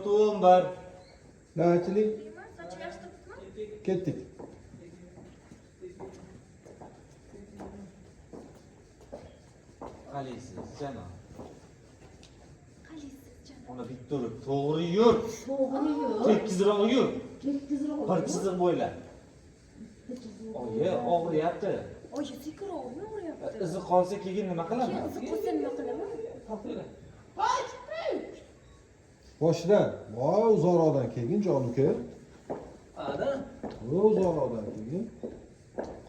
4-11. Navbatchilik. Sochim yaxshi turibdimi? Ketdik. Qalaysiz, janob. Qalaysiz janob? Ona bitta turib, to'g'ri yur. To'g'ri yur. Tekizroq yur. Tekizroq. Bir chiziq bo'yla. Oyi, og'riyapti. Oyi, sekinroqmi o'ryapti? Izi qolsa keyin nima qilaman? Keyin izi qolsa nima qilaman? Boshidan. Voy, uzoqroqdan kelgin jon uka. Ana. Uzoqroqdan kelgin.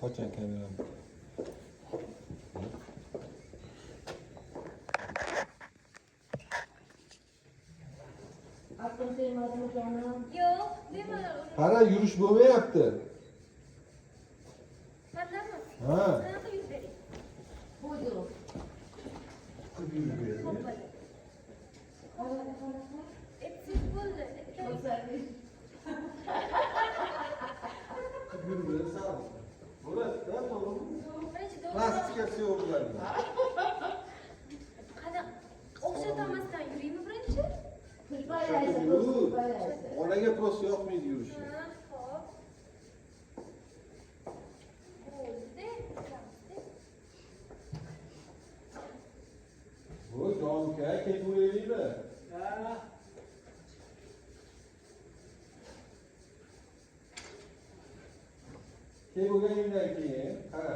Qachon kameram? Aql tegmadimi jonim? Yo'q, bemalol o'rayapti. Qara, yurish bo'lmayapti. Mandami? Ha. Qanaqa yuz bering? Buyur. Hoppala. Etsiz bo'ldi. Birinchi Plastikasi yo'q bularning. O'xshatamasdan yuraymi birinchi? Onaga prosta yoqmaydi yurish. Ha, hop. Bo'ldi. Bu jon uka, ketaveraylikmi? Keyin bo'lganingdan keyin, qara.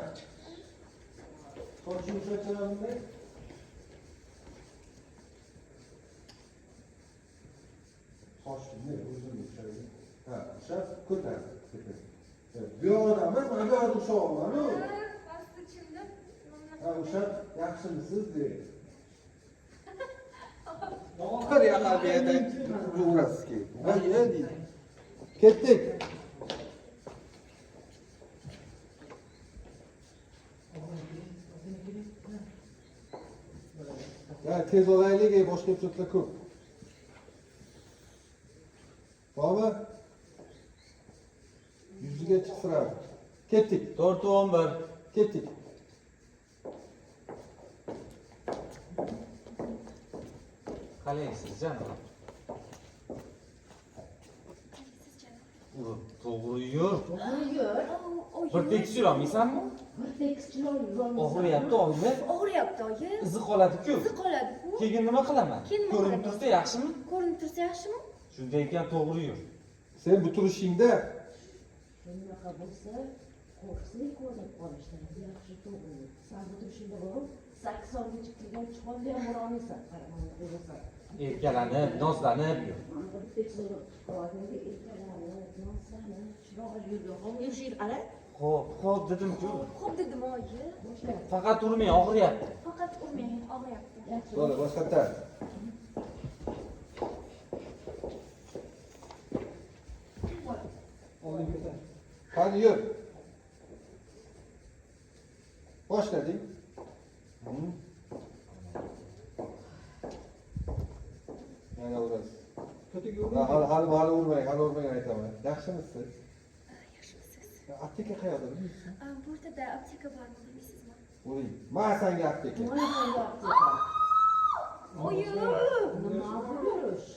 Sochim ushlashchilarmi? Sochimni o'zim ushlayman. Ha, ushlab ko'tar. Bu yoqdan emas, mana bu yoqdan ushlayapman-ku. Pasti chimdim. Ha, ushlab yaxshimisiz deydi. Bir yoqqa bu yerda urasiz keyin. Voy, deydi. Ketdik. Ya tez olaylik, boshqa hujjatlar ko'p. Bormi? Yuziga chiqsiradi. Ketdik. 4-11. Ketdik. Qalaysiz, janob. Qalaysiz janob? To'g'ri yur. To'g'ri yur. Bir tekis yurolmaysanmi? Bir tekischilar yurolmaysan. Og'riyapti, oyi. Og'riyapti, oyi. Izi qoladi-ku. Izi qoladi-ku. Keyin nima qilaman? Keyin nima Ko'rinib qilaman? tursa yaxshimi? Ko'rinib tursa yaxshimi? Shunday ekan to'g'ri yur. Sen bu turishingda Shunaqa bo'lsa, qo'rqsang ko'rib qolishdan yaxshi to'g'ri. Sen bu turishingda borib, 8 oygacha kirgan chiqoldi ham borolmaysan. Qara, mana ko'rasan. Erkalanib, nozlanib yur. Mana bir tekischilar qo'yadi, erkalanib, nozlanib, chiroyli yurgan. Yurishing qara. Xo'p dedim-ku. Xo'p dedim, oyi. Boshla. Faqat urmang, og'riyapti. Faqat urmang, og'riyapti. Yaxshi. Bo'ldi, boshqatdan. Hadi yur. Boshladik. Yana urasiz. Hali urmang aytaman. Yaxshimisiz? Yaxshimisiz? Apteka qayerda bilmaysiz? Bu yerda apteka bormi, bilmaysizmi? Uring. Men senga apteka. Mana senga apteka. Oyi. Nima bo'lish?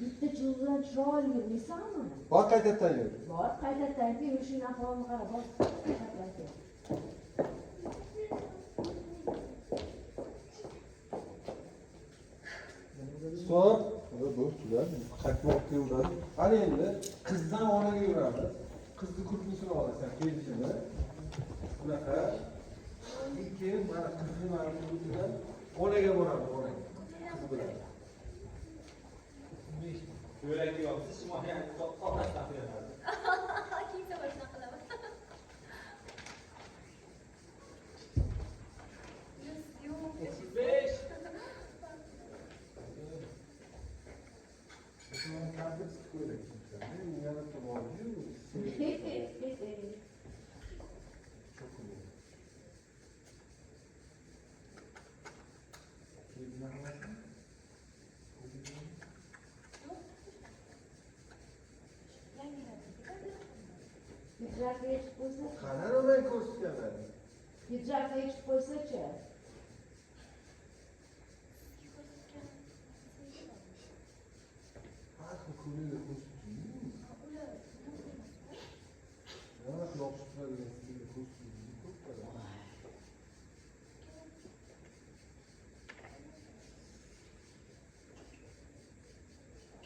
Bitta chiroyli chiroyli yurmaysanmi? Bor qaytadan yur. Bor, qaytadan yurishing ahvolini qara, bor. Qaytadan. Stop. Bu tular. Qaytmoqqa yuradi. Qani endi qizdan onaga yuramiz. Qizni kurtnisini olasan, kelishini. Bunaqa. Keyin mana qizni mana kurtnidan onaga boramiz, onaga. Qiz bilan. Ko'ylakni yopsiz, shimoyani qo'ldan beradi. Kiysa boshqa qilaman. Yo'q. 35. Shuni kadr ko'ylak. Yana to'g'ri. Hidratga yetib qo'ysa, Qanaqa men ko'rsatganman? hidratga yetib qo'ysa-chi? Ko'ylak ko'rsatdim. Ular Yana yopishib turadigan stilda ko'rsatdim. Ko'p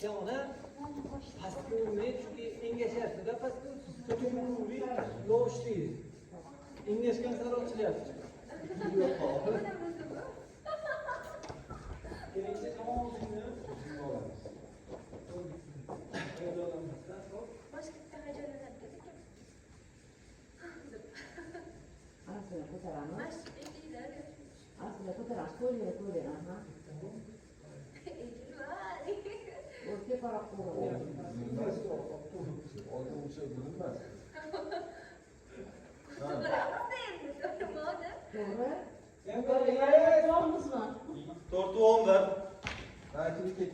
Ona pastga urmaydi chunki engashayapti-da, pastga so'kimga urmaydi, yo'ishlaydi. Engashgan sari ochilyapti. Kerakli tomon o'zingni boshqa hajalanadi dedik. Aslida ko'taramiz. Mash egillar. Aslida ko'taramiz. Ko'ylak, aha. Egillar. O'rta qarab qo'ying. Odam o'sha bilinmas. To'g'ri? Bormizmi? 4-10'lar. Ha, kelib ket.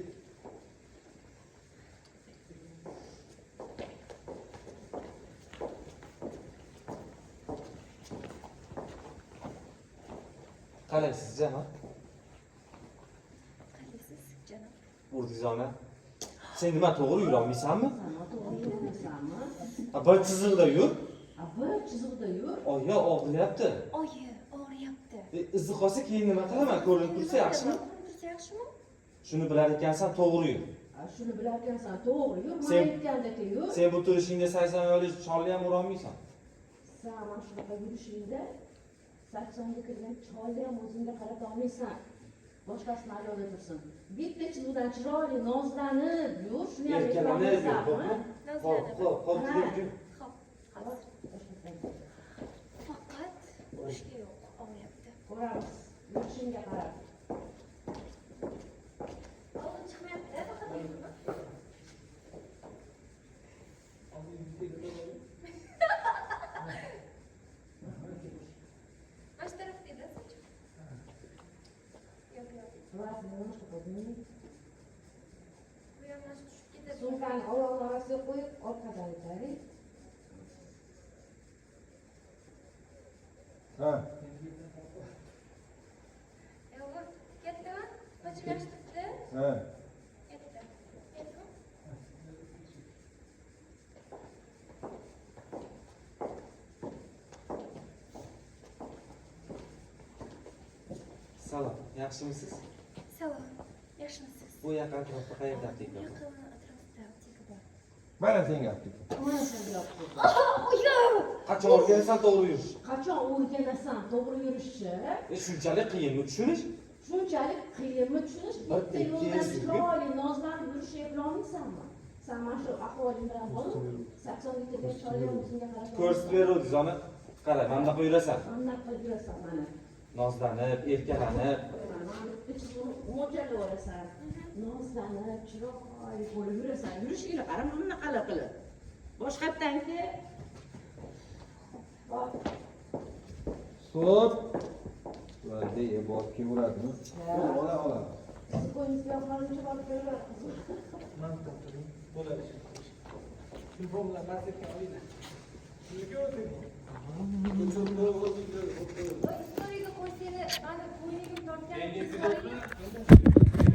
Qalaysiz janob? Qalaysiz janob? Urdizona. Sen nima to'g'ri yura olmaysanmi? Sana to'g'ri yurmaysanmi? Bir chiziqda yur. Bir chiziqda yur. Oya og'riyapti. Oyi, og'riyapti. Izi qolsa keyin nima qilaman? Ko'rinib tursa yaxshimi? Ko'rinib tursa yaxshimi? Shuni bilar ekansan, to'g'ri yur. Shuni bilar ekansan, to'g'ri yur. Men Sen- aytgandek yur. Sen bu turishingda 80 yo'li cholni ham ura olmaysan. Sen mana shunaqa yurishingda 80ga kirgan cholni ham o'zingga qarata olmaysan. Boshqasini ayolda tursin. Bitta chiziqdan chiroyli nozlanib yur. Shuni ham Erkalanib yur, aytolmaysanmi? Hop, hop, hop, Ha. yur. Xo'p, hozir. Faqat boshqa yo'q, og'riyapti. Ko'ramiz. Yurishingga qarab. Og'zim chiqmayapti, faqat yurimi? Mana shu tarafda edi, soch. Yo'q, yo'q. Rasmini nima qilding? Bu ham mana shu tushib ketadi. Sumkani oyoqni orasiga qo'yib, orqadan itaring. Ha. Yo'q, ketdimi? Sochim yaxshi turibdi? Ha. Ketdi. Ketdimi? Salom, yaxshimisiz? Salom, yaxshimisiz? Bu yaqin atrofda qayerda apteka bor? Yaqin atrofda apteka bor. Mana senga gapdik. Mana shunday yopdi. Yo'q! Qachon o'rganasan to'g'ri yurish? Qachon o'rganasan to'g'ri yurishni? Shunchalik qiyinmi tushunish? Shunchalik qiyinmi tushunish? Bir Bitta ikki yo'ldan yuz chiroyli nozlanib yurishni eplolmaysanmi? Sen mana shu ahvoling bilan qol. 80 litrga cholga o'zingga qarab. Ko'rsatib beruvdi zona. Qara, mana bunaqa yurasan. Mana qilib yurasan mana. Nozlanib, erkalanib. Mo'ljallab olasan. Nozlanib, chiroyli bo'lib yurasan. Yurishingni qara, mana bunaqalar qilib. Boshqatdanki Stop. Vade, borib kelaveradimi? Ola. qo'yingizga yoqmaguncha borib kelaverasiz. man to'xtadim. Bo'ladi. Telefonlar marketga olinglar. Sizga o'ting. Voy, istoriyaga qo'ysanglar, mana bo'ynigim tortgan. Yangi